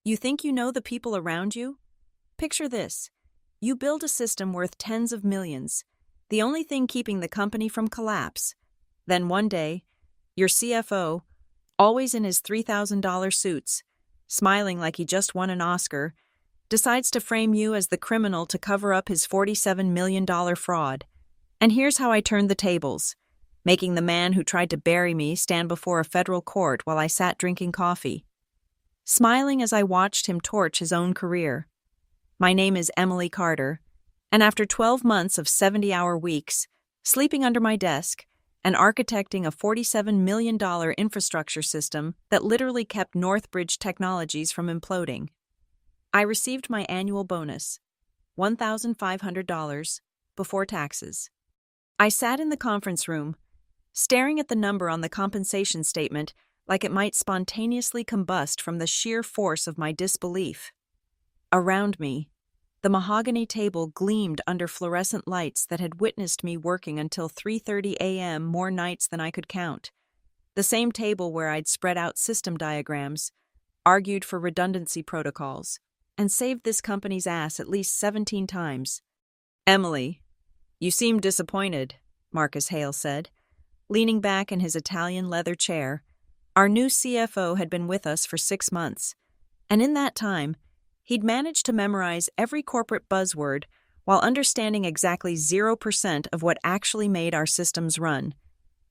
You think you know the people around you? Picture this. You build a system worth tens of millions, the only thing keeping the company from collapse. Then one day, your CFO, always in his $3,000 suits, smiling like he just won an Oscar, decides to frame you as the criminal to cover up his $47 million fraud. And here's how I turned the tables, making the man who tried to bury me stand before a federal court while I sat drinking coffee, smiling as I watched him torch his own career. My name is Emily Carter, and after 12 months of 70-hour weeks, sleeping under my desk, and architecting a $47 million infrastructure system that literally kept Northbridge Technologies from imploding, I received my annual bonus, $1,500, before taxes. I sat in the conference room, staring at the number on the compensation statement like it might spontaneously combust from the sheer force of my disbelief. Around me, the mahogany table gleamed under fluorescent lights that had witnessed me working until 3:30 a.m. more nights than I could count. The same table where I'd spread out system diagrams, argued for redundancy protocols, and saved this company's ass at least 17 times. "Emily, you seem disappointed," Marcus Hale said, leaning back in his Italian leather chair. Our new CFO had been with us for 6 months, and in that time, he'd managed to memorize every corporate buzzword while understanding exactly 0% of what actually made our systems run.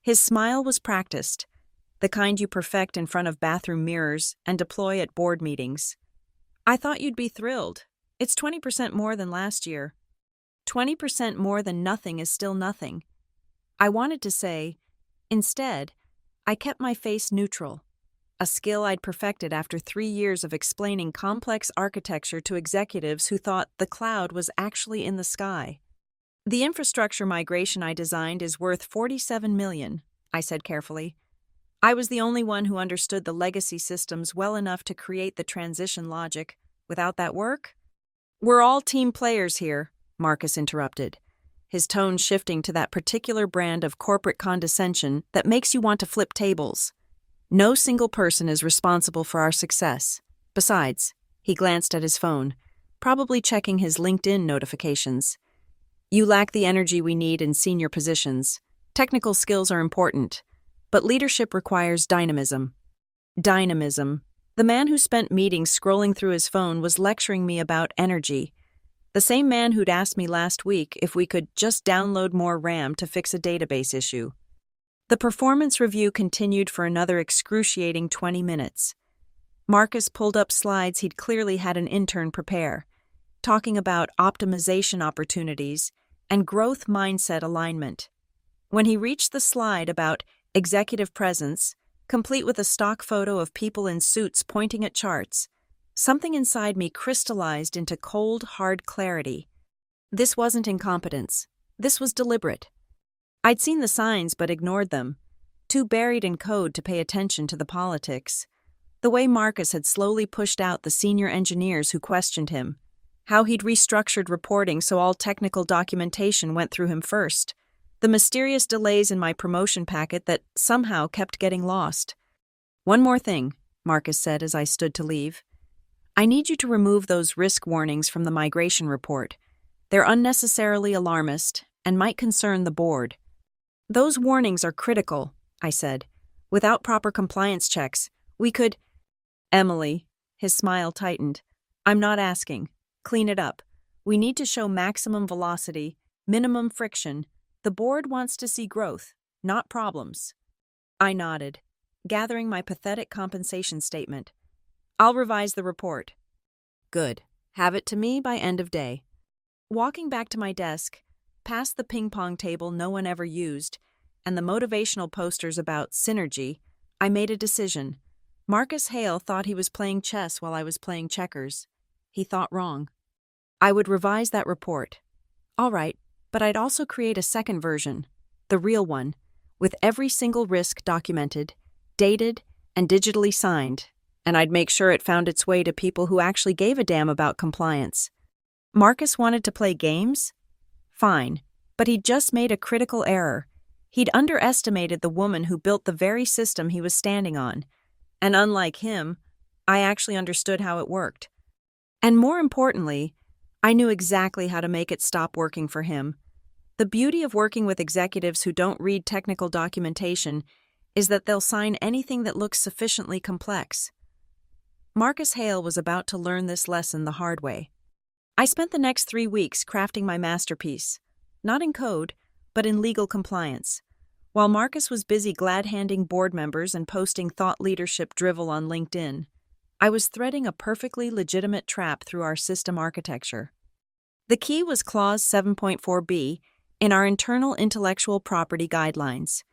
His smile was practiced, the kind you perfect in front of bathroom mirrors and deploy at board meetings. "I thought you'd be thrilled. It's 20% more than last year." 20% more than nothing is still nothing. I wanted to say, instead, I kept my face neutral, a skill I'd perfected after 3 years of explaining complex architecture to executives who thought the cloud was actually in the sky. "The infrastructure migration I designed is worth $47 million, I said carefully. I was the only one who understood the legacy systems well enough to create the transition logic. Without that work? "We're all team players here," Marcus interrupted, his tone shifting to that particular brand of corporate condescension that makes you want to flip tables. "No single person is responsible for our success. Besides," he glanced at his phone, probably checking his LinkedIn notifications, "you lack the energy we need in senior positions. Technical skills are important, but leadership requires dynamism." Dynamism. The man who spent meetings scrolling through his phone was lecturing me about energy. The same man who'd asked me last week if we could just download more RAM to fix a database issue. The performance review continued for another excruciating 20 minutes. Marcus pulled up slides he'd clearly had an intern prepare, talking about optimization opportunities and growth mindset alignment. When he reached the slide about executive presence, complete with a stock photo of people in suits pointing at charts, something inside me crystallized into cold, hard clarity. This wasn't incompetence. This was deliberate. I'd seen the signs but ignored them, too buried in code to pay attention to the politics. The way Marcus had slowly pushed out the senior engineers who questioned him, how he'd restructured reporting so all technical documentation went through him first, the mysterious delays in my promotion packet that somehow kept getting lost. "One more thing," Marcus said as I stood to leave. "I need you to remove those risk warnings from the migration report. They're unnecessarily alarmist and might concern the board." "Those warnings are critical," I said. "Without proper compliance checks, we could—" "Emily," his smile tightened, "I'm not asking. Clean it up. We need to show maximum velocity, minimum friction. The board wants to see growth, not problems." I nodded, gathering my pathetic compensation statement. "I'll revise the report." "Good. Have it to me by end of day." Walking back to my desk, past the ping-pong table no one ever used, and the motivational posters about synergy, I made a decision. Marcus Hale thought he was playing chess while I was playing checkers. He thought wrong. I would revise that report. All right, but I'd also create a second version, the real one, with every single risk documented, dated, and digitally signed, and I'd make sure it found its way to people who actually gave a damn about compliance. Marcus wanted to play games? Fine, but he'd just made a critical error. He'd underestimated the woman who built the very system he was standing on, and unlike him, I actually understood how it worked. And more importantly, I knew exactly how to make it stop working for him. The beauty of working with executives who don't read technical documentation is that they'll sign anything that looks sufficiently complex. Marcus Hale was about to learn this lesson the hard way. I spent the next 3 weeks crafting my masterpiece, not in code, but in legal compliance. While Marcus was busy glad-handing board members and posting thought leadership drivel on LinkedIn, I was threading a perfectly legitimate trap through our system architecture. The key was Clause 7.4b in our internal intellectual property guidelines,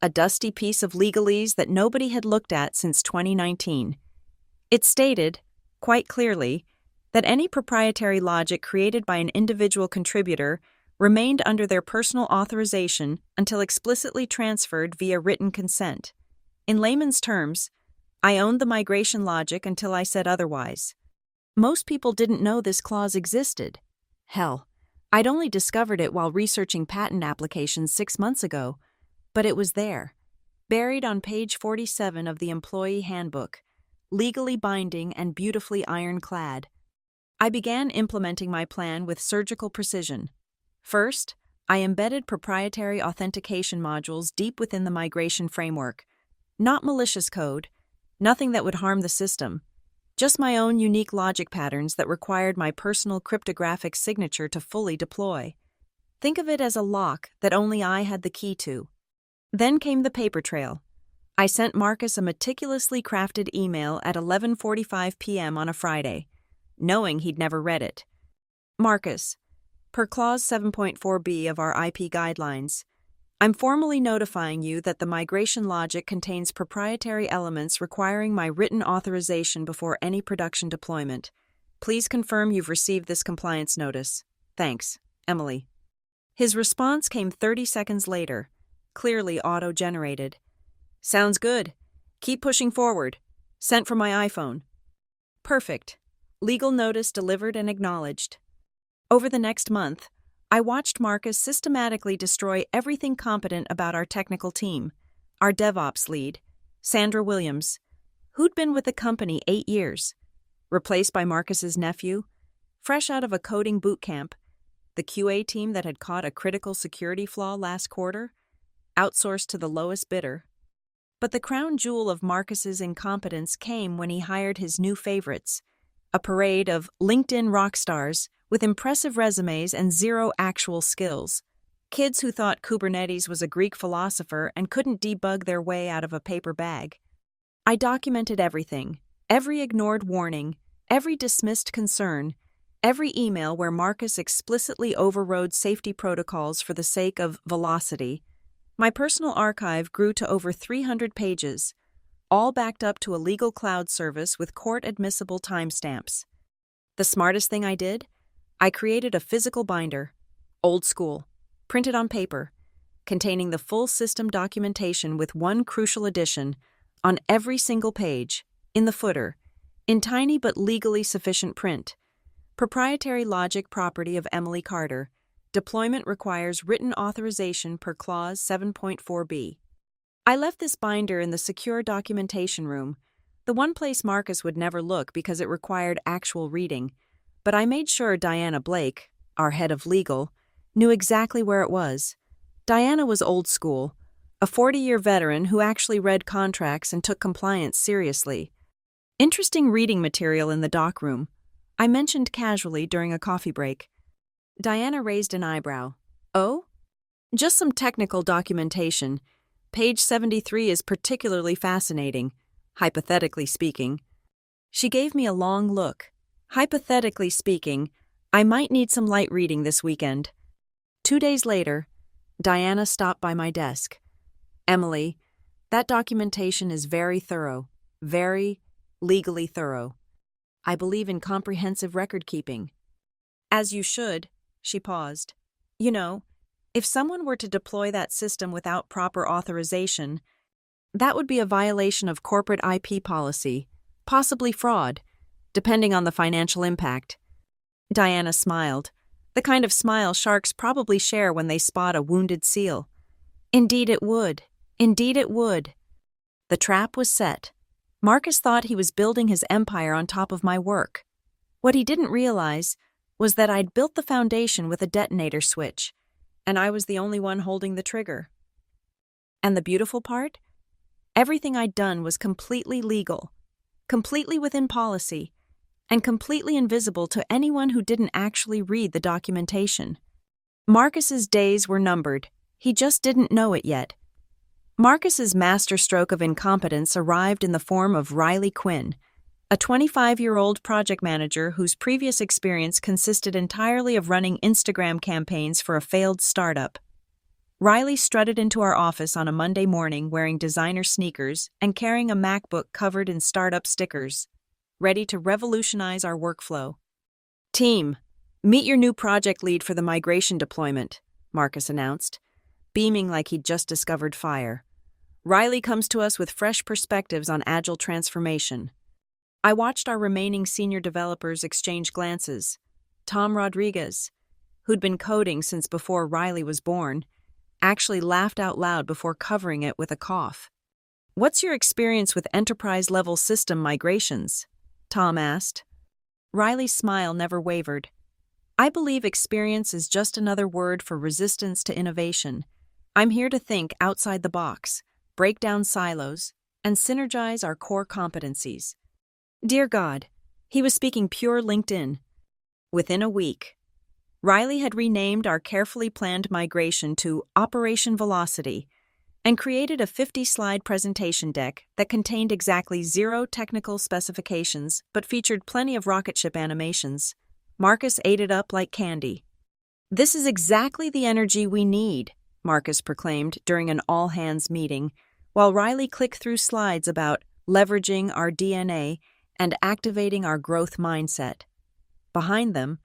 a dusty piece of legalese that nobody had looked at since 2019. It stated, quite clearly, that any proprietary logic created by an individual contributor remained under their personal authorization until explicitly transferred via written consent. In layman's terms, I owned the migration logic until I said otherwise. Most people didn't know this clause existed. Hell, I'd only discovered it while researching patent applications 6 months ago, but it was there, buried on page 47 of the Employee Handbook, legally binding and beautifully ironclad. I began implementing my plan with surgical precision. First, I embedded proprietary authentication modules deep within the migration framework. Not malicious code, nothing that would harm the system, just my own unique logic patterns that required my personal cryptographic signature to fully deploy. Think of it as a lock that only I had the key to. Then came the paper trail. I sent Marcus a meticulously crafted email at 11:45 p.m. on a Friday, knowing he'd never read it. Marcus, per Clause 7.4b of our IP guidelines, I'm formally notifying you that the migration logic contains proprietary elements requiring my written authorization before any production deployment. Please confirm you've received this compliance notice. Thanks, Emily. His response came 30 seconds later, clearly auto-generated. Sounds good. Keep pushing forward. Sent from my iPhone. Perfect. Legal notice delivered and acknowledged. Over the next month, I watched Marcus systematically destroy everything competent about our technical team. Our DevOps lead, Sandra Williams, who'd been with the company 8 years, replaced by Marcus's nephew, fresh out of a coding boot camp, the QA team that had caught a critical security flaw last quarter, outsourced to the lowest bidder. But the crown jewel of Marcus's incompetence came when he hired his new favorites, a parade of LinkedIn rock stars with impressive resumes and zero actual skills. Kids who thought Kubernetes was a Greek philosopher and couldn't debug their way out of a paper bag. I documented everything, every ignored warning, every dismissed concern, every email where Marcus explicitly overrode safety protocols for the sake of velocity. My personal archive grew to over 300 pages, all backed up to a legal cloud service with court-admissible timestamps. The smartest thing I did? I created a physical binder, old school, printed on paper, containing the full system documentation with one crucial addition on every single page, in the footer, in tiny but legally sufficient print. Proprietary logic property of Emily Carter. Deployment requires written authorization per Clause 7.4b. I left this binder in the secure documentation room, the one place Marcus would never look because it required actual reading, but I made sure Diana Blake, our head of legal, knew exactly where it was. Diana was old school, a 40-year veteran who actually read contracts and took compliance seriously. Interesting reading material in the doc room, I mentioned casually during a coffee break. Diana raised an eyebrow. Oh? Just some technical documentation. Page 73 is particularly fascinating, hypothetically speaking. She gave me a long look. Hypothetically speaking, I might need some light reading this weekend. 2 days later, Diana stopped by my desk. Emily, that documentation is very thorough, very legally thorough. I believe in comprehensive record-keeping. As you should, she paused. You know, if someone were to deploy that system without proper authorization, that would be a violation of corporate IP policy, possibly fraud, depending on the financial impact. Diana smiled, the kind of smile sharks probably share when they spot a wounded seal. Indeed it would. Indeed it would. The trap was set. Marcus thought he was building his empire on top of my work. What he didn't realize was that I'd built the foundation with a detonator switch, and I was the only one holding the trigger. And the beautiful part? Everything I'd done was completely legal, completely within policy, and completely invisible to anyone who didn't actually read the documentation. Marcus's days were numbered. He just didn't know it yet. Marcus's masterstroke of incompetence arrived in the form of Riley Quinn, a 25-year-old project manager whose previous experience consisted entirely of running Instagram campaigns for a failed startup. Riley strutted into our office on a Monday morning wearing designer sneakers and carrying a MacBook covered in startup stickers, ready to revolutionize our workflow. "Team, meet your new project lead for the migration deployment," Marcus announced, beaming like he'd just discovered fire. Riley comes to us with fresh perspectives on agile transformation. I watched our remaining senior developers exchange glances. Tom Rodriguez, who'd been coding since before Riley was born, actually laughed out loud before covering it with a cough. "What's your experience with enterprise-level system migrations?" Tom asked. Riley's smile never wavered. "I believe experience is just another word for resistance to innovation. I'm here to think outside the box, break down silos, and synergize our core competencies." Dear God, he was speaking pure LinkedIn. Within a week, Riley had renamed our carefully planned migration to Operation Velocity and created a 50-slide presentation deck that contained exactly 0 technical specifications but featured plenty of rocket ship animations. Marcus ate it up like candy. "This is exactly the energy we need," Marcus proclaimed during an all-hands meeting, while Riley clicked through slides about leveraging our DNA and activating our growth mindset. Behind them,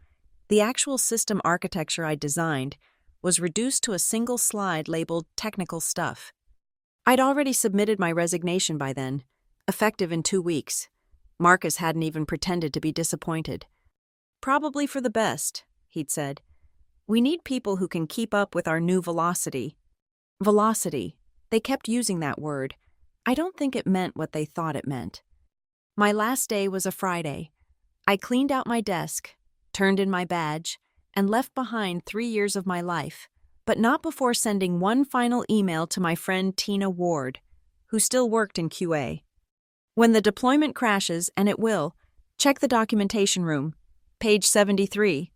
the actual system architecture I designed was reduced to a single slide labeled technical stuff. I'd already submitted my resignation by then, effective in 2 weeks. Marcus hadn't even pretended to be disappointed. "Probably for the best," he'd said. "We need people who can keep up with our new velocity." Velocity. They kept using that word. I don't think it meant what they thought it meant. My last day was a Friday. I cleaned out my desk, turned in my badge, and left behind 3 years of my life, but not before sending one final email to my friend Tina Ward, who still worked in QA. "When the deployment crashes, and it will, check the documentation room, page 73.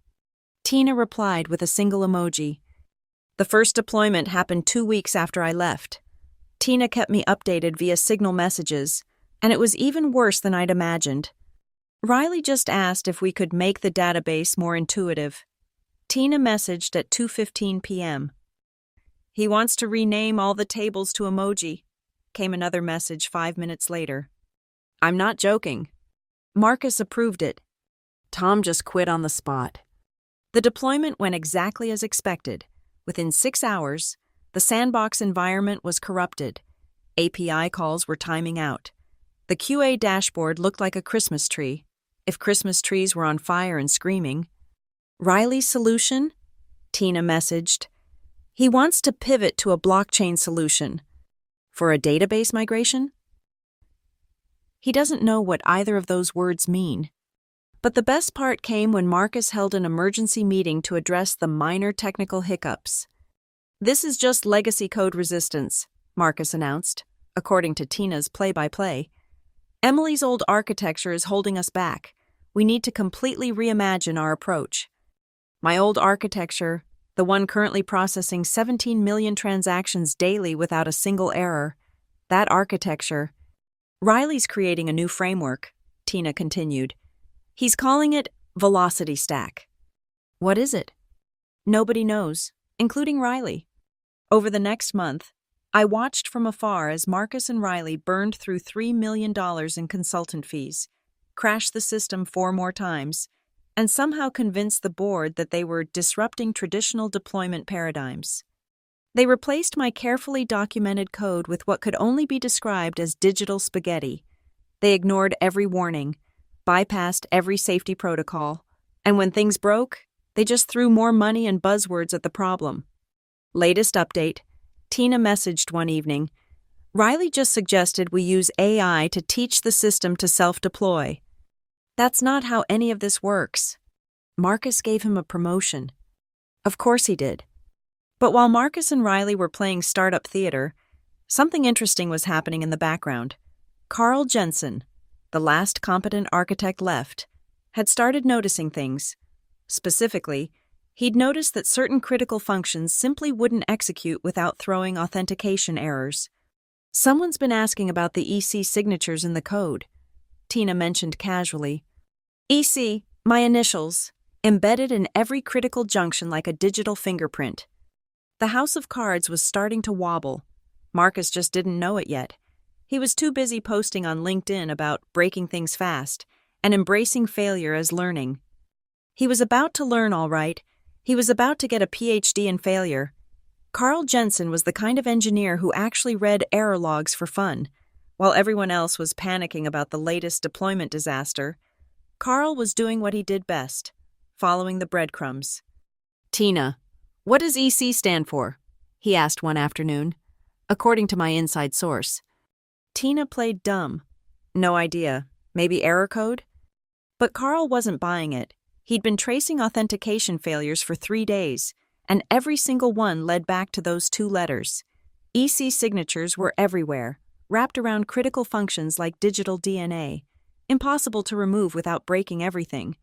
Tina replied with a single emoji. The first deployment happened 2 weeks after I left. Tina kept me updated via Signal messages, and it was even worse than I'd imagined. Riley just asked if we could make the database more intuitive. Tina messaged at 2:15 p.m. "He wants to rename all the tables to emoji," came another message 5 minutes later. "I'm not joking." Marcus approved it. Tom just quit on the spot. The deployment went exactly as expected. Within 6 hours, the sandbox environment was corrupted. API calls were timing out. The QA dashboard looked like a Christmas tree, if Christmas trees were on fire and screaming. "Riley's solution?" Tina messaged. "He wants to pivot to a blockchain solution." "For a database migration?" He doesn't know what either of those words mean. But the best part came when Marcus held an emergency meeting to address the minor technical hiccups. "This is just legacy code resistance," Marcus announced, according to Tina's play-by-play. "Emily's old architecture is holding us back. We need to completely reimagine our approach." My old architecture, the one currently processing 17 million transactions daily without a single error, that architecture. Riley's creating a new framework, Tina continued. He's calling it Velocity Stack. What is it? Nobody knows, including Riley. Over the next month, I watched from afar as Marcus and Riley burned through $3 million in consultant fees, crashed the system 4 more times, and somehow convinced the board that they were disrupting traditional deployment paradigms. They replaced my carefully documented code with what could only be described as digital spaghetti. They ignored every warning, bypassed every safety protocol, and when things broke, they just threw more money and buzzwords at the problem. Latest update, Tina messaged one evening, Riley just suggested we use AI to teach the system to self-deploy. That's not how any of this works. Marcus gave him a promotion. Of course he did. But while Marcus and Riley were playing startup theater, something interesting was happening in the background. Carl Jensen, the last competent architect left, had started noticing things. Specifically, he'd noticed that certain critical functions simply wouldn't execute without throwing authentication errors. Someone's been asking about the EC signatures in the code, Tina mentioned casually. EC, my initials, embedded in every critical junction like a digital fingerprint. The house of cards was starting to wobble. Marcus just didn't know it yet. He was too busy posting on LinkedIn about breaking things fast and embracing failure as learning. He was about to learn, all right. He was about to get a PhD in failure. Carl Jensen was the kind of engineer who actually read error logs for fun. While everyone else was panicking about the latest deployment disaster, Carl was doing what he did best, following the breadcrumbs. Tina, what does EC stand for? He asked one afternoon, according to my inside source. Tina played dumb. No idea. Maybe error code? But Carl wasn't buying it. He'd been tracing authentication failures for 3 days, and every single one led back to those 2 letters. EC signatures were everywhere, wrapped around critical functions like digital DNA, impossible to remove without breaking everything.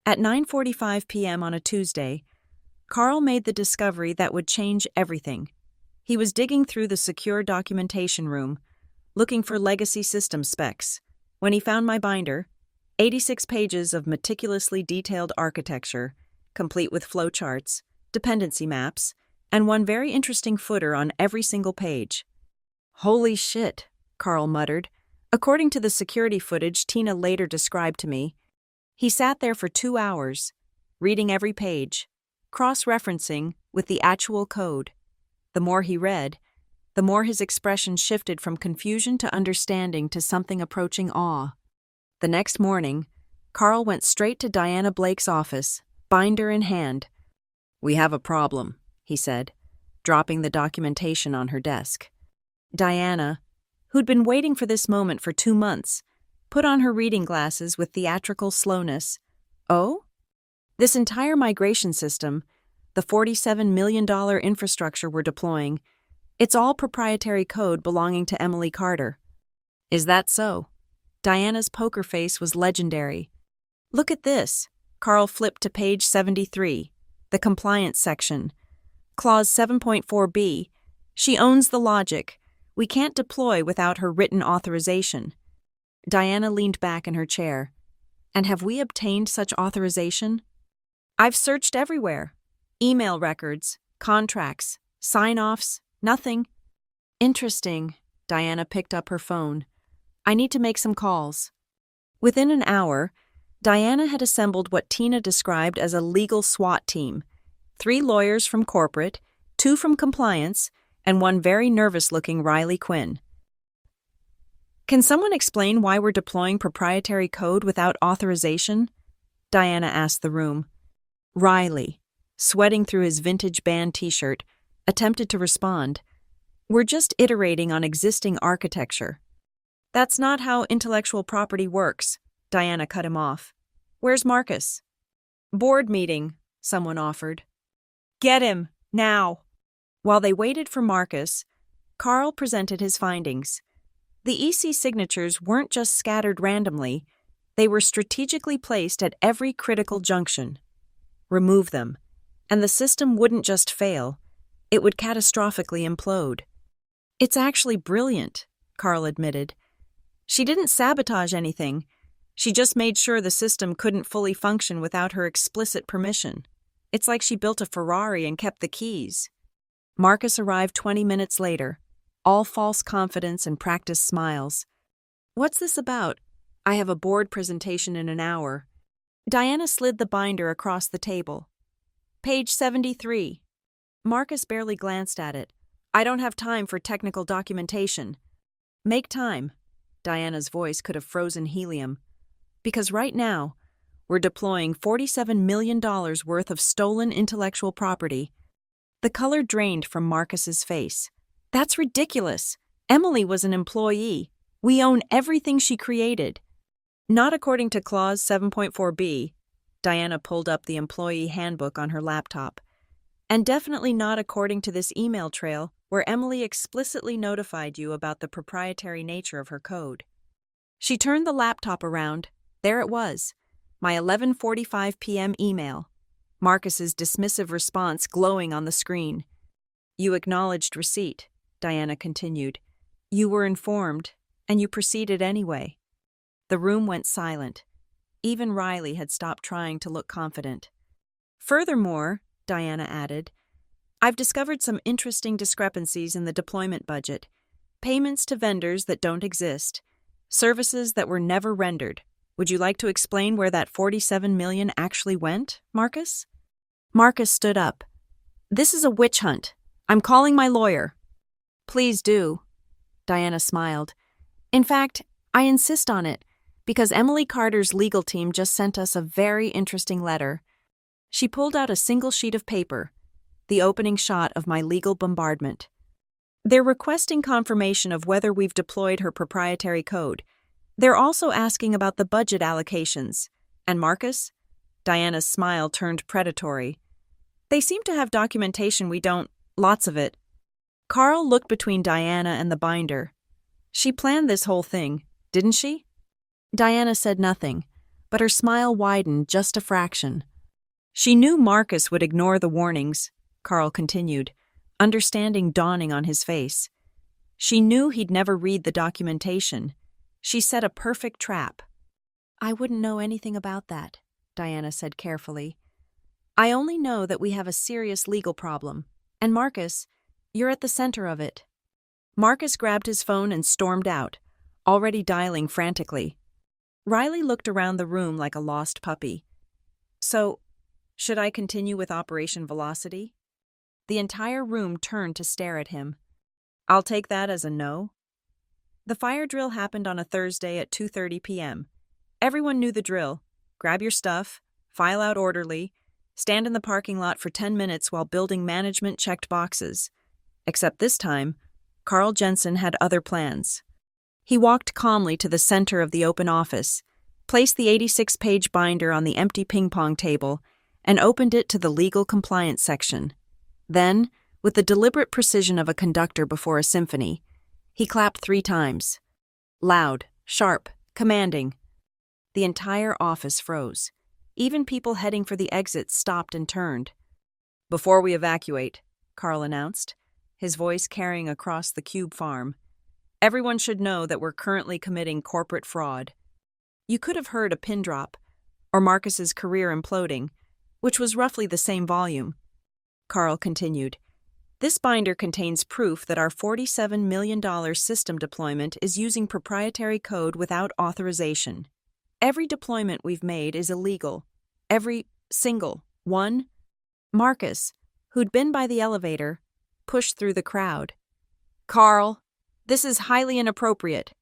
At 9:45 p.m. on a Tuesday, Carl made the discovery that would change everything. He was digging through the secure documentation room, looking for legacy system specs, when he found my binder, 86 pages of meticulously detailed architecture, complete with flowcharts, dependency maps, and one very interesting footer on every single page. Holy shit, Carl muttered. According to the security footage Tina later described to me, he sat there for 2 hours, reading every page, cross-referencing with the actual code. The more he read, the more his expression shifted from confusion to understanding to something approaching awe. The next morning, Carl went straight to Diana Blake's office, binder in hand. "We have a problem," he said, dropping the documentation on her desk. Diana, who'd been waiting for this moment for 2 months, put on her reading glasses with theatrical slowness. "Oh? This entire migration system, the $47 million infrastructure we're deploying, it's all proprietary code belonging to Emily Carter." "Is that so?" Diana's poker face was legendary. "Look at this." Carl flipped to page 73, the compliance section. Clause 7.4b. She owns the logic. We can't deploy without her written authorization. Diana leaned back in her chair. "And have we obtained such authorization?" "I've searched everywhere. Email records, contracts, sign-offs, nothing." "Interesting." Diana picked up her phone. "I need to make some calls." Within an hour, Diana had assembled what Tina described as a legal SWAT team. 3 lawyers from corporate, 2 from compliance, and 1 very nervous-looking Riley Quinn. "Can someone explain why we're deploying proprietary code without authorization?" Diana asked the room. Riley, sweating through his vintage band t-shirt, attempted to respond. "We're just iterating on existing architecture." "That's not how intellectual property works," Diana cut him off. "Where's Marcus?" "Board meeting," someone offered. "Get him, now." While they waited for Marcus, Carl presented his findings. The EC signatures weren't just scattered randomly, they were strategically placed at every critical junction. Remove them, and the system wouldn't just fail, it would catastrophically implode. "It's actually brilliant," Carl admitted. "She didn't sabotage anything. She just made sure the system couldn't fully function without her explicit permission. It's like she built a Ferrari and kept the keys." Marcus arrived 20 minutes later, all false confidence and practiced smiles. "What's this about?" "I have a board presentation in an hour." Diana slid the binder across the table. "Page 73. Marcus barely glanced at it. "I don't have time for technical documentation." "Make time." Diana's voice could have frozen helium. "Because right now, we're deploying $47 million worth of stolen intellectual property." The color drained from Marcus's face. "That's ridiculous. Emily was an employee. We own everything she created. Not according to Clause 7.4b. Diana pulled up the employee handbook on her laptop. And definitely not according to this email trail where Emily explicitly notified you about the proprietary nature of her code. She turned the laptop around. There it was, my 11:45 p.m. email. Marcus's dismissive response glowing on the screen. You acknowledged receipt, Diana continued. You were informed, and you proceeded anyway. The room went silent. Even Riley had stopped trying to look confident. Furthermore, Diana added, I've discovered some interesting discrepancies in the deployment budget. Payments to vendors that don't exist. Services that were never rendered. Would you like to explain where that $47 million actually went, Marcus? Marcus stood up. This is a witch hunt. I'm calling my lawyer. Please do. Diana smiled. In fact, I insist on it, because Emily Carter's legal team just sent us a very interesting letter. She pulled out a single sheet of paper, the opening shot of my legal bombardment. They're requesting confirmation of whether we've deployed her proprietary code. They're also asking about the budget allocations. And Marcus? Diana's smile turned predatory. They seem to have documentation we don't, lots of it. Carl looked between Diana and the binder. She planned this whole thing, didn't she? Diana said nothing, but her smile widened just a fraction. She knew Marcus would ignore the warnings, Carl continued, understanding dawning on his face. She knew he'd never read the documentation. She set a perfect trap. I wouldn't know anything about that, Diana said carefully. I only know that we have a serious legal problem. And Marcus, you're at the center of it. Marcus grabbed his phone and stormed out, already dialing frantically. Riley looked around the room like a lost puppy. So, should I continue with Operation Velocity? The entire room turned to stare at him. I'll take that as a no. The fire drill happened on a Thursday at 2:30 p.m. Everyone knew the drill. Grab your stuff, file out orderly, stand in the parking lot for 10 minutes while building management checked boxes. Except this time, Carl Jensen had other plans. He walked calmly to the center of the open office, placed the 86-page binder on the empty ping-pong table, and opened it to the legal compliance section. Then, with the deliberate precision of a conductor before a symphony, he clapped 3 times. Loud, sharp, commanding. The entire office froze. Even people heading for the exit stopped and turned. Before we evacuate, Carl announced, his voice carrying across the Cube farm, everyone should know that we're currently committing corporate fraud. You could have heard a pin drop, or Marcus's career imploding, which was roughly the same volume. Carl continued, this binder contains proof that our $47 million system deployment is using proprietary code without authorization. Every deployment we've made is illegal. Every single one. Marcus, who'd been by the elevator, pushed through the crowd. Carl, this is highly inappropriate.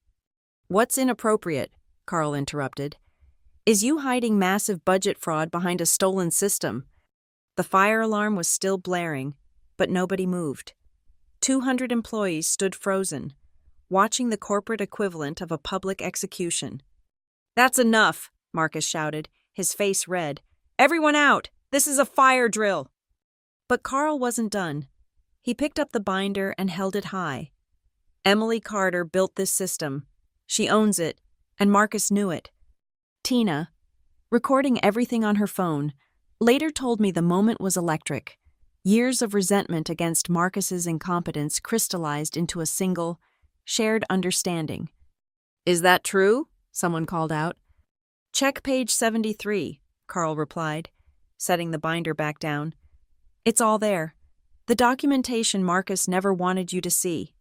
What's inappropriate? Carl interrupted. Is you hiding massive budget fraud behind a stolen system? The fire alarm was still blaring, but nobody moved. 200 employees stood frozen, watching the corporate equivalent of a public execution. That's enough, Marcus shouted, his face red. Everyone out! This is a fire drill! But Carl wasn't done. He picked up the binder and held it high. Emily Carter built this system. She owns it, and Marcus knew it. Tina, recording everything on her phone, later told me the moment was electric. Years of resentment against Marcus's incompetence crystallized into a single, shared understanding. Is that true? Someone called out. Check page 73, Carl replied, setting the binder back down. It's all there. The documentation Marcus never wanted you to see.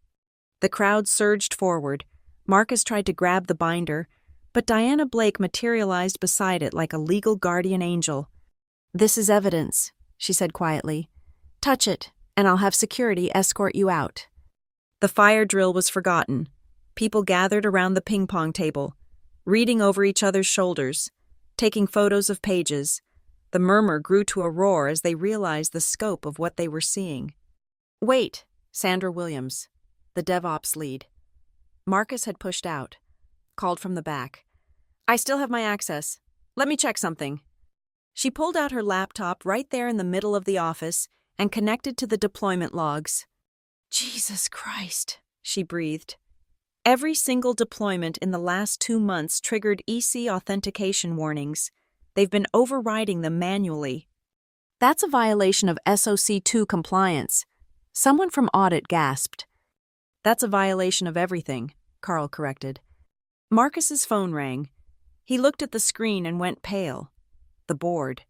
The crowd surged forward. Marcus tried to grab the binder, but Diana Blake materialized beside it like a legal guardian angel. This is evidence, she said quietly. Touch it, and I'll have security escort you out. The fire drill was forgotten. People gathered around the ping-pong table, reading over each other's shoulders, taking photos of pages. The murmur grew to a roar as they realized the scope of what they were seeing. Wait, Sandra Williams, the DevOps lead, Marcus had pushed out, called from the back. I still have my access. Let me check something. She pulled out her laptop right there in the middle of the office and connected to the deployment logs. Jesus Christ, she breathed. Every single deployment in the last 2 months triggered EC authentication warnings. They've been overriding them manually. That's a violation of SOC 2 compliance. Someone from audit gasped. That's a violation of everything, Carl corrected. Marcus's phone rang. He looked at the screen and went pale. The board.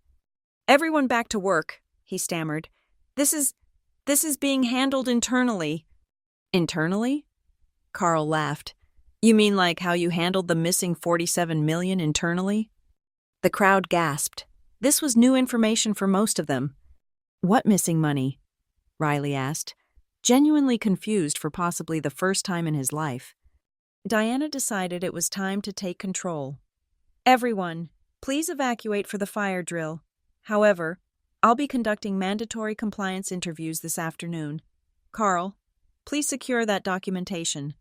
Everyone back to work, he stammered. This is being handled internally. Internally? Carl laughed. You mean like how you handled the missing $47 million internally? The crowd gasped. This was new information for most of them. What missing money? Riley asked, genuinely confused for possibly the first time in his life. Diana decided it was time to take control. Everyone, please evacuate for the fire drill. However, I'll be conducting mandatory compliance interviews this afternoon. Carl, please secure that documentation.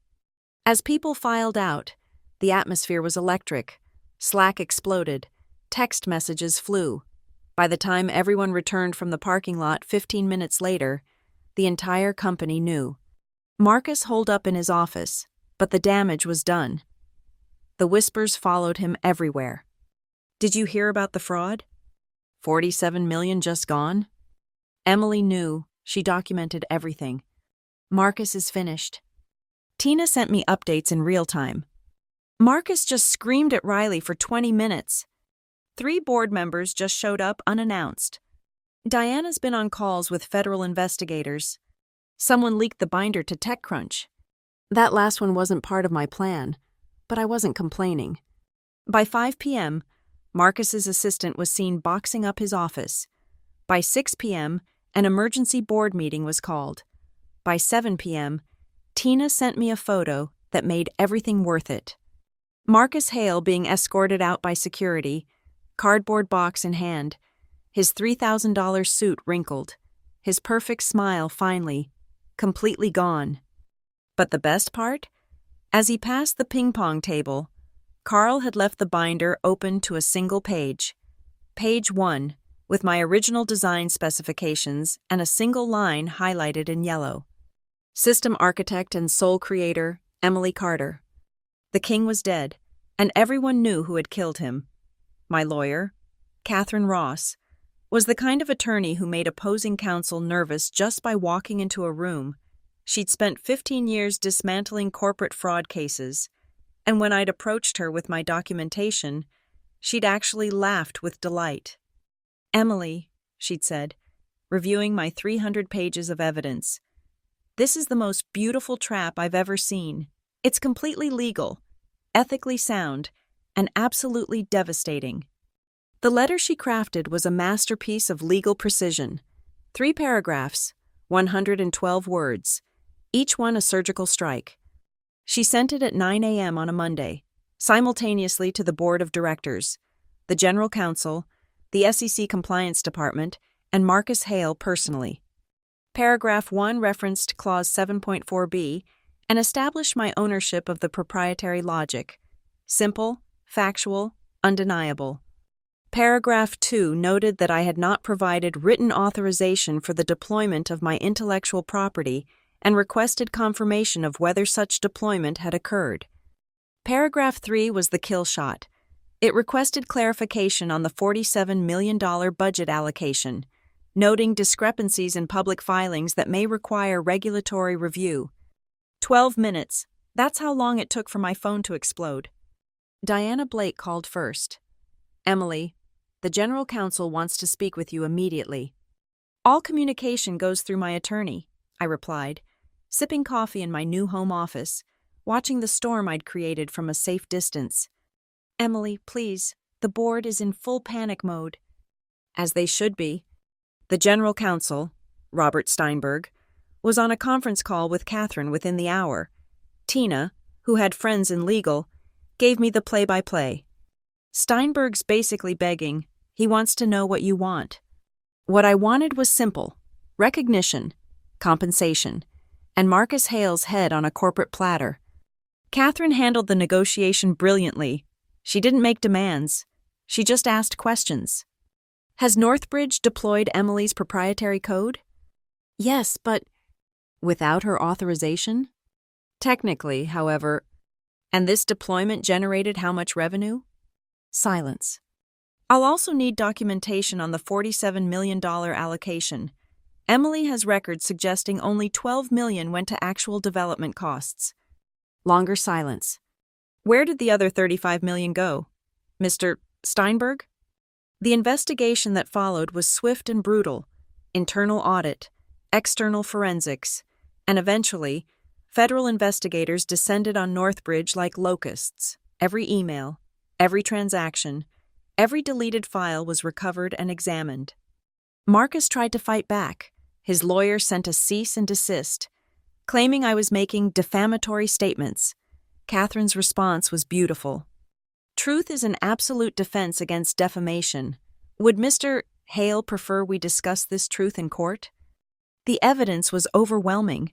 As people filed out, the atmosphere was electric. Slack exploded. Text messages flew. By the time everyone returned from the parking lot 15 minutes later, the entire company knew. Marcus holed up in his office, but the damage was done. The whispers followed him everywhere. Did you hear about the fraud? $47 million just gone? Emily knew. She documented everything. Marcus is finished. Tina sent me updates in real time. Marcus just screamed at Riley for 20 minutes. 3 board members just showed up unannounced. Diana's been on calls with federal investigators. Someone leaked the binder to TechCrunch. That last one wasn't part of my plan, but I wasn't complaining. By 5 p.m., Marcus's assistant was seen boxing up his office. By 6 p.m., an emergency board meeting was called. By 7 p.m., Tina sent me a photo that made everything worth it. Marcus Hale being escorted out by security, cardboard box in hand, his $3,000 suit wrinkled, his perfect smile finally, completely gone. But the best part? As he passed the ping-pong table, Carl had left the binder open to a single page. Page 1, with my original design specifications and a single line highlighted in yellow. System architect and sole creator, Emily Carter. The king was dead, and everyone knew who had killed him. My lawyer, Catherine Ross, was the kind of attorney who made opposing counsel nervous just by walking into a room. She'd spent 15 years dismantling corporate fraud cases, and when I'd approached her with my documentation, she'd actually laughed with delight. Emily, she'd said, reviewing my 300 pages of evidence, this is the most beautiful trap I've ever seen. It's completely legal, ethically sound, and absolutely devastating. The letter she crafted was a masterpiece of legal precision. 3 paragraphs, 112 words, each one a surgical strike. She sent it at 9 a.m. on a Monday, simultaneously to the board of directors, the general counsel, the SEC compliance department, and Marcus Hale personally. Paragraph 1 referenced Clause 7.4b and established my ownership of the proprietary logic. Simple, factual, undeniable. Paragraph 2 noted that I had not provided written authorization for the deployment of my intellectual property and requested confirmation of whether such deployment had occurred. Paragraph 3 was the kill shot. It requested clarification on the $47 million budget allocation, noting discrepancies in public filings that may require regulatory review. 12 minutes. That's how long it took for my phone to explode. Diana Blake called first. Emily, the general counsel wants to speak with you immediately. All communication goes through my attorney, I replied, sipping coffee in my new home office, watching the storm I'd created from a safe distance. Emily, please, the board is in full panic mode. As they should be. The general counsel, Robert Steinberg, was on a conference call with Catherine within the hour. Tina, who had friends in legal, gave me the play-by-play. Steinberg's basically begging. He wants to know what you want. What I wanted was simple: recognition, compensation, and Marcus Hale's head on a corporate platter. Catherine handled the negotiation brilliantly. She didn't make demands. She just asked questions. Has Northbridge deployed Emily's proprietary code? Yes, but without her authorization? Technically, however. And this deployment generated how much revenue? Silence. I'll also need documentation on the $47 million allocation. Emily has records suggesting only $12 million went to actual development costs. Longer silence. Where did the other $35 million go? Mr. Steinberg? The investigation that followed was swift and brutal. Internal audit, external forensics, and eventually, federal investigators descended on Northbridge like locusts. Every email, every transaction, every deleted file was recovered and examined. Marcus tried to fight back. His lawyer sent a cease and desist, claiming I was making defamatory statements. Catherine's response was beautiful. Truth is an absolute defense against defamation. Would Mr. Hale prefer we discuss this truth in court? The evidence was overwhelming.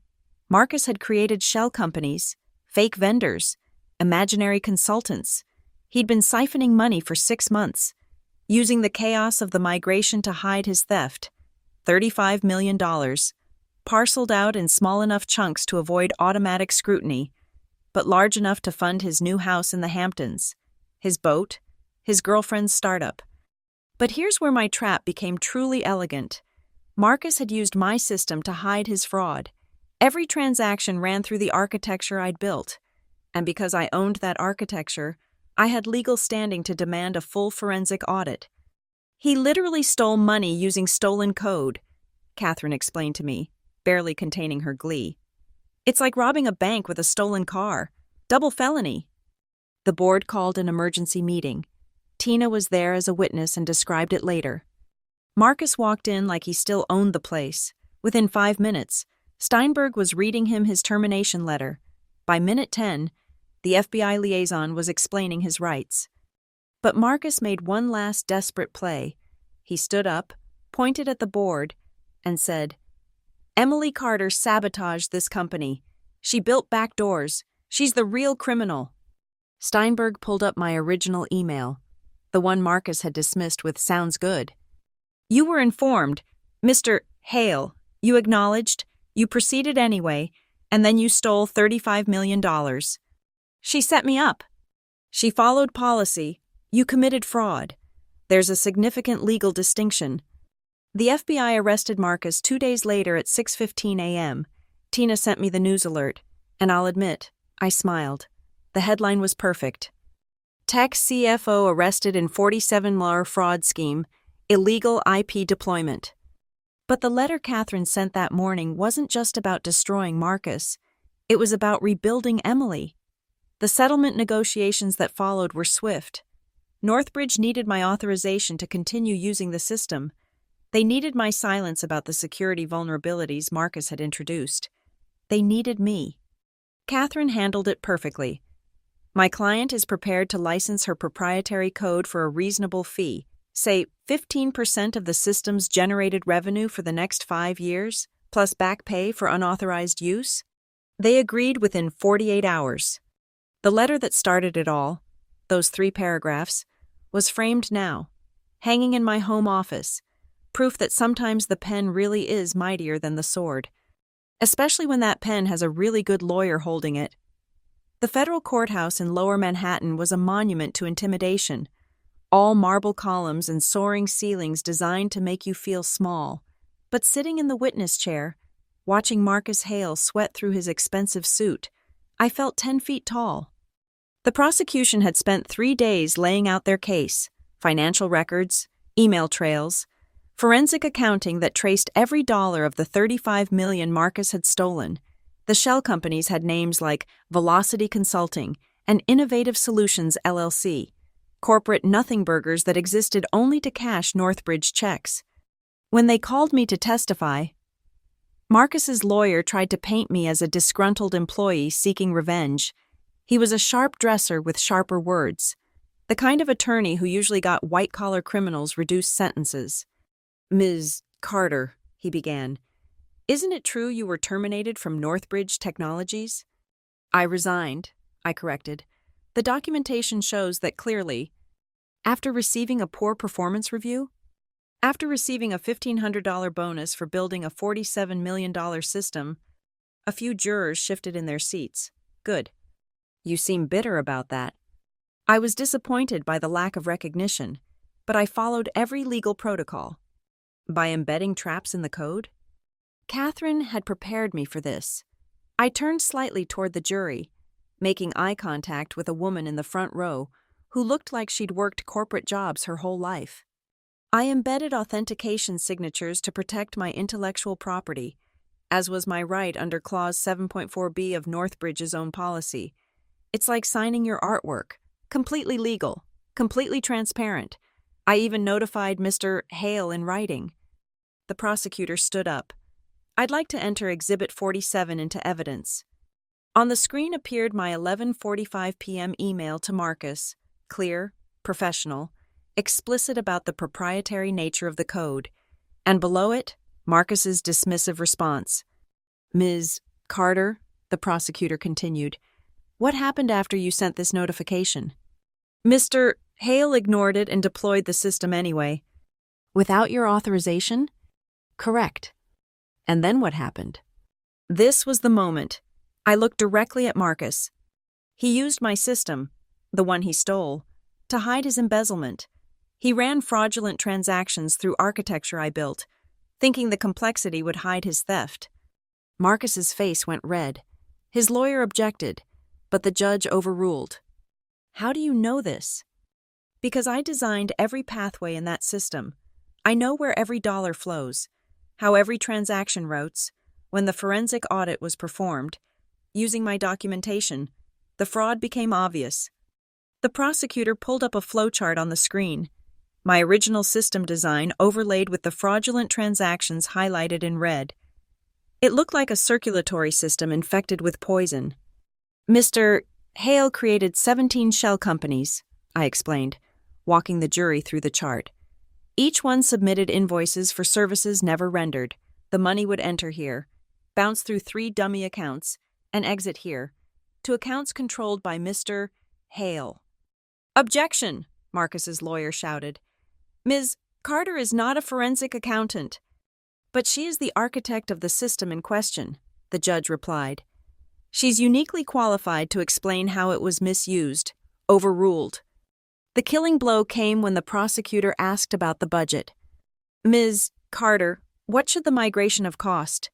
Marcus had created shell companies, fake vendors, imaginary consultants. He'd been siphoning money for 6 months, using the chaos of the migration to hide his theft. $35 million, parceled out in small enough chunks to avoid automatic scrutiny, but large enough to fund his new house in the Hamptons, his boat, his girlfriend's startup. But here's where my trap became truly elegant. Marcus had used my system to hide his fraud. Every transaction ran through the architecture I'd built, and because I owned that architecture, I had legal standing to demand a full forensic audit. He literally stole money using stolen code, Catherine explained to me, barely containing her glee. It's like robbing a bank with a stolen car. Double felony. The board called an emergency meeting. Tina was there as a witness and described it later. Marcus walked in like he still owned the place. Within 5 minutes, Steinberg was reading him his termination letter. By minute 10, the FBI liaison was explaining his rights. But Marcus made one last desperate play. He stood up, pointed at the board, and said, "Emily Carter sabotaged this company. She built back doors. She's the real criminal." Steinberg pulled up my original email, the one Marcus had dismissed with "sounds good." "You were informed, Mr. Hale. You acknowledged, you proceeded anyway, and then you stole $35 million. She set me up. She followed policy. You committed fraud. There's a significant legal distinction." The FBI arrested Marcus 2 days later at 6:15 a.m. Tina sent me the news alert, and I'll admit, I smiled. The headline was perfect. Tech CFO arrested in 47-law fraud scheme, illegal IP deployment. But the letter Catherine sent that morning wasn't just about destroying Marcus. It was about rebuilding Emily. The settlement negotiations that followed were swift. Northbridge needed my authorization to continue using the system. They needed my silence about the security vulnerabilities Marcus had introduced. They needed me. Catherine handled it perfectly. My client is prepared to license her proprietary code for a reasonable fee, say 15% of the system's generated revenue for the next 5 years, plus back pay for unauthorized use. They agreed within 48 hours. The letter that started it all, those 3 paragraphs, was framed now, hanging in my home office, proof that sometimes the pen really is mightier than the sword, especially when that pen has a really good lawyer holding it. The federal courthouse in Lower Manhattan was a monument to intimidation, all marble columns and soaring ceilings designed to make you feel small. But sitting in the witness chair, watching Marcus Hale sweat through his expensive suit, I felt 10 feet tall. The prosecution had spent 3 days laying out their case, financial records, email trails, forensic accounting that traced every dollar of the $35 million Marcus had stolen. The shell companies had names like Velocity Consulting and Innovative Solutions LLC, corporate nothing burgers that existed only to cash Northbridge checks. When they called me to testify, Marcus's lawyer tried to paint me as a disgruntled employee seeking revenge. He was a sharp dresser with sharper words, the kind of attorney who usually got white-collar criminals reduced sentences. "Ms. Carter," he began, "isn't it true you were terminated from Northbridge Technologies?" I resigned, I corrected. The documentation shows that clearly. After receiving a poor performance review? After receiving a $1,500 bonus for building a $47 million system, a few jurors shifted in their seats. Good. You seem bitter about that. I was disappointed by the lack of recognition, but I followed every legal protocol. By embedding traps in the code? Catherine had prepared me for this. I turned slightly toward the jury, making eye contact with a woman in the front row who looked like she'd worked corporate jobs her whole life. I embedded authentication signatures to protect my intellectual property, as was my right under Clause 7.4b of Northbridge's own policy. It's like signing your artwork. Completely legal, completely transparent. I even notified Mr. Hale in writing. The prosecutor stood up. I'd like to enter Exhibit 47 into evidence. On the screen appeared my 11:45 p.m. email to Marcus, clear, professional, explicit about the proprietary nature of the code, and below it, Marcus's dismissive response. Ms. Carter, the prosecutor continued, what happened after you sent this notification? Mr. Hale ignored it and deployed the system anyway. Without your authorization? Correct. And then what happened? This was the moment. I looked directly at Marcus. He used my system, the one he stole, to hide his embezzlement. He ran fraudulent transactions through architecture I built, thinking the complexity would hide his theft. Marcus's face went red. His lawyer objected, but the judge overruled. How do you know this? Because I designed every pathway in that system. I know where every dollar flows, how every transaction routes. When the forensic audit was performed, using my documentation, the fraud became obvious. The prosecutor pulled up a flowchart on the screen. My original system design overlaid with the fraudulent transactions highlighted in red. It looked like a circulatory system infected with poison. Mr. Hale created 17 shell companies, I explained, walking the jury through the chart. Each one submitted invoices for services never rendered. The money would enter here, bounce through 3 dummy accounts, and exit here, to accounts controlled by Mr. Hale. Objection, Marcus's lawyer shouted. Ms. Carter is not a forensic accountant. But she is the architect of the system in question, the judge replied. She's uniquely qualified to explain how it was misused, overruled. The killing blow came when the prosecutor asked about the budget. Ms. Carter, what should the migration have cost?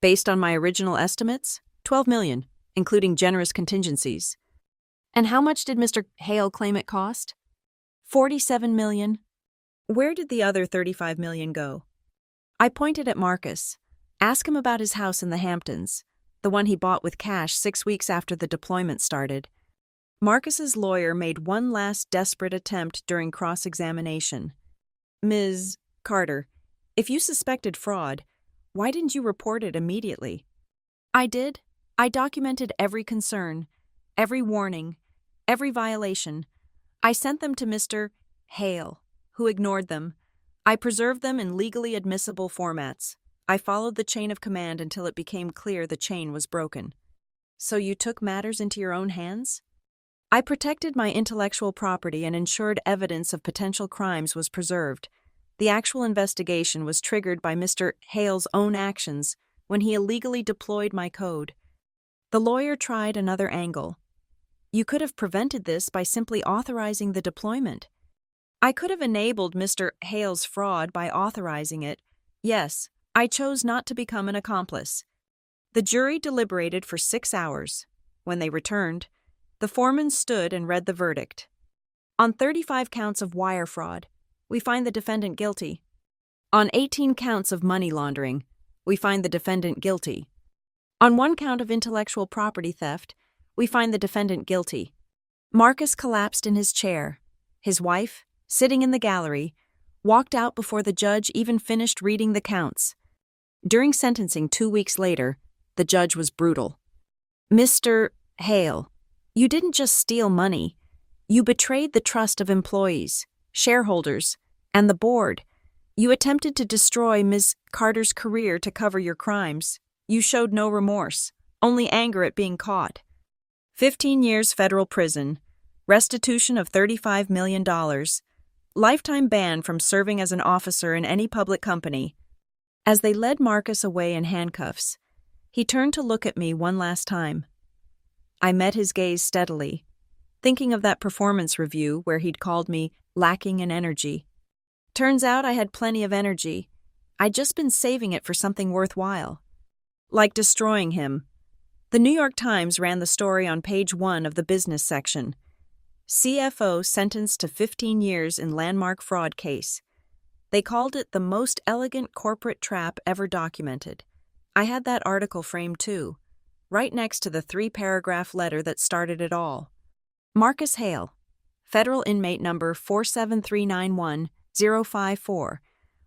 Based on my original estimates, $12 million, including generous contingencies. And how much did Mr. Hale claim it cost? $47 million. Where did the other $35 million go? I pointed at Marcus. Ask him about his house in the Hamptons, the one he bought with cash 6 weeks after the deployment started. Marcus's lawyer made one last desperate attempt during cross-examination. Ms. Carter, if you suspected fraud, why didn't you report it immediately? I did. I documented every concern, every warning, every violation. I sent them to Mr. Hale, who ignored them. I preserved them in legally admissible formats. I followed the chain of command until it became clear the chain was broken. So you took matters into your own hands? I protected my intellectual property and ensured evidence of potential crimes was preserved. The actual investigation was triggered by Mr. Hale's own actions when he illegally deployed my code. The lawyer tried another angle. You could have prevented this by simply authorizing the deployment. I could have enabled Mr. Hale's fraud by authorizing it. Yes, I chose not to become an accomplice. The jury deliberated for 6 hours. When they returned, the foreman stood and read the verdict. On 35 counts of wire fraud, we find the defendant guilty. On 18 counts of money laundering, we find the defendant guilty. On 1 count of intellectual property theft, we find the defendant guilty. Marcus collapsed in his chair. His wife, sitting in the gallery, walked out before the judge even finished reading the counts. During sentencing 2 weeks later, the judge was brutal. Mr. Hale, you didn't just steal money. You betrayed the trust of employees, shareholders, and the board. You attempted to destroy Ms. Carter's career to cover your crimes. You showed no remorse, only anger at being caught. 15 years federal prison, restitution of $35 million, lifetime ban from serving as an officer in any public company. As they led Marcus away in handcuffs, he turned to look at me one last time. I met his gaze steadily, thinking of that performance review where he'd called me lacking in energy. Turns out I had plenty of energy. I'd just been saving it for something worthwhile. Like destroying him. The New York Times ran the story on page 1 of the business section. CFO sentenced to 15 years in landmark fraud case. They called it the most elegant corporate trap ever documented. I had that article framed too, right next to the 3-paragraph letter that started it all. Marcus Hale, federal inmate number 47391-054,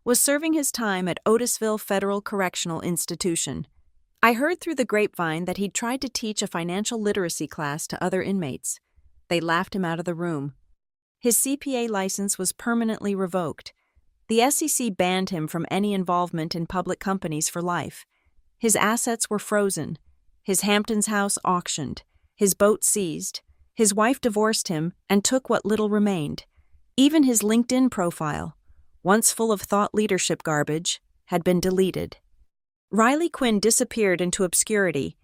was serving his time at Otisville Federal Correctional Institution. I heard through the grapevine that he'd tried to teach a financial literacy class to other inmates. They laughed him out of the room. His CPA license was permanently revoked. The SEC banned him from any involvement in public companies for life. His assets were frozen, his Hamptons house auctioned, his boat seized. His wife divorced him and took what little remained. Even his LinkedIn profile, once full of thought leadership garbage, had been deleted. Riley Quinn disappeared into obscurity,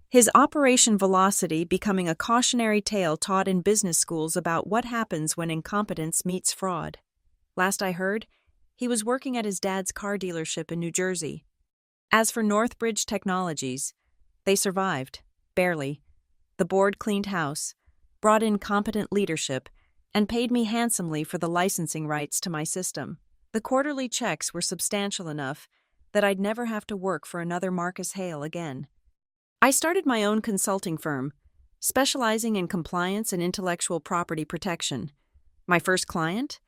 his Operation Velocity becoming a cautionary tale taught in business schools about what happens when incompetence meets fraud. Last I heard, he was working at his dad's car dealership in New Jersey. As for Northbridge Technologies, they survived, barely. The board cleaned house, brought in competent leadership, and paid me handsomely for the licensing rights to my system. The quarterly checks were substantial enough that I'd never have to work for another Marcus Hale again. I started my own consulting firm, specializing in compliance and intellectual property protection. My first client?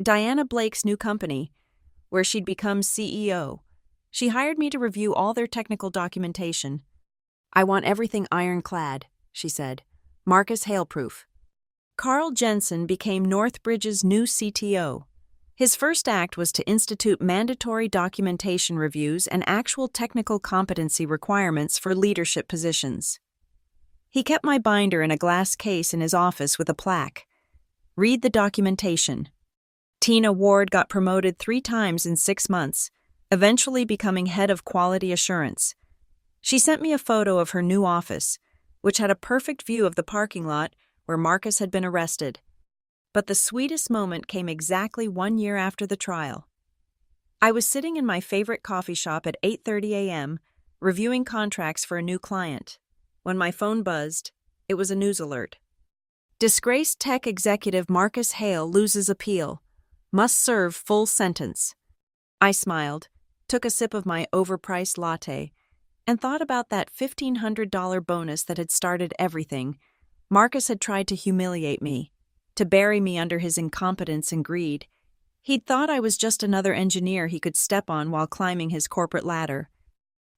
Diana Blake's new company, where she'd become CEO. She hired me to review all their technical documentation. "I want everything ironclad," she said. "Marcus Hale-proof." Carl Jensen became Northbridge's new CTO. His first act was to institute mandatory documentation reviews and actual technical competency requirements for leadership positions. He kept my binder in a glass case in his office with a plaque. "Read the documentation." Tina Ward got promoted 3 times in 6 months, eventually becoming head of quality assurance. She sent me a photo of her new office, which had a perfect view of the parking lot where Marcus had been arrested. But the sweetest moment came exactly 1 year after the trial. I was sitting in my favorite coffee shop at 8:30 a.m., reviewing contracts for a new client. When my phone buzzed, it was a news alert. Disgraced tech executive Marcus Hale loses appeal. Must serve full sentence. I smiled, took a sip of my overpriced latte, and thought about that $1,500 bonus that had started everything. Marcus had tried to humiliate me, to bury me under his incompetence and greed. He'd thought I was just another engineer he could step on while climbing his corporate ladder.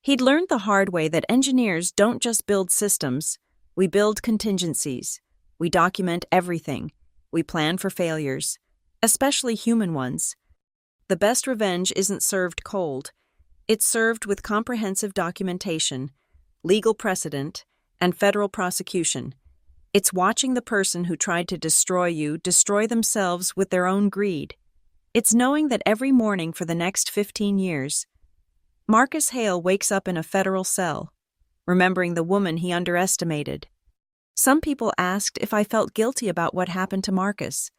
He'd learned the hard way that engineers don't just build systems, we build contingencies. We document everything. We plan for failures, especially human ones. The best revenge isn't served cold. It's served with comprehensive documentation, legal precedent, and federal prosecution. It's watching the person who tried to destroy you destroy themselves with their own greed. It's knowing that every morning for the next 15 years, Marcus Hale wakes up in a federal cell, remembering the woman he underestimated. Some people asked if I felt guilty about what happened to Marcus.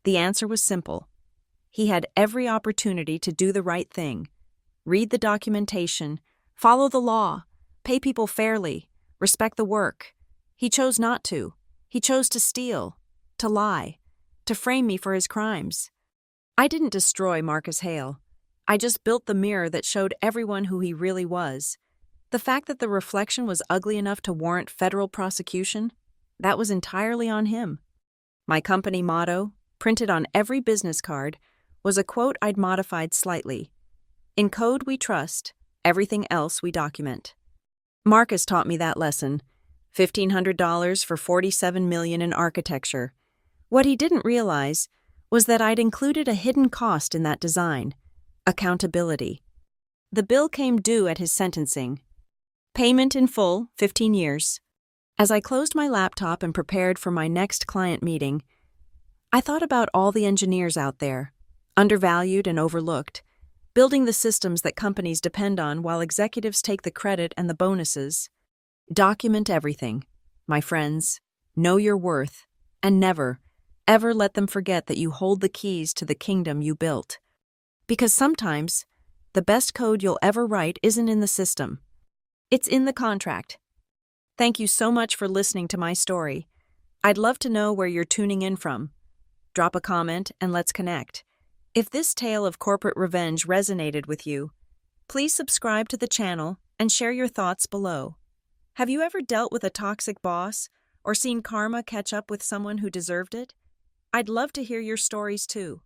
The answer was simple. He had every opportunity to do the right thing. Read the documentation, follow the law, pay people fairly, respect the work. He chose not to. He chose to steal, to lie, to frame me for his crimes. I didn't destroy Marcus Hale. I just built the mirror that showed everyone who he really was. The fact that the reflection was ugly enough to warrant federal prosecution, that was entirely on him. My company motto, printed on every business card, was a quote I'd modified slightly. In code we trust, everything else we document. Marcus taught me that lesson. $1,500 for $47 million in architecture. What he didn't realize was that I'd included a hidden cost in that design: accountability. The bill came due at his sentencing. Payment in full, 15 years. As I closed my laptop and prepared for my next client meeting, I thought about all the engineers out there, undervalued and overlooked, building the systems that companies depend on while executives take the credit and the bonuses. Document everything, my friends. Know your worth, and never, ever let them forget that you hold the keys to the kingdom you built. Because sometimes, the best code you'll ever write isn't in the system. It's in the contract. Thank you so much for listening to my story. I'd love to know where you're tuning in from. Drop a comment and let's connect. If this tale of corporate revenge resonated with you, please subscribe to the channel and share your thoughts below. Have you ever dealt with a toxic boss or seen karma catch up with someone who deserved it? I'd love to hear your stories too.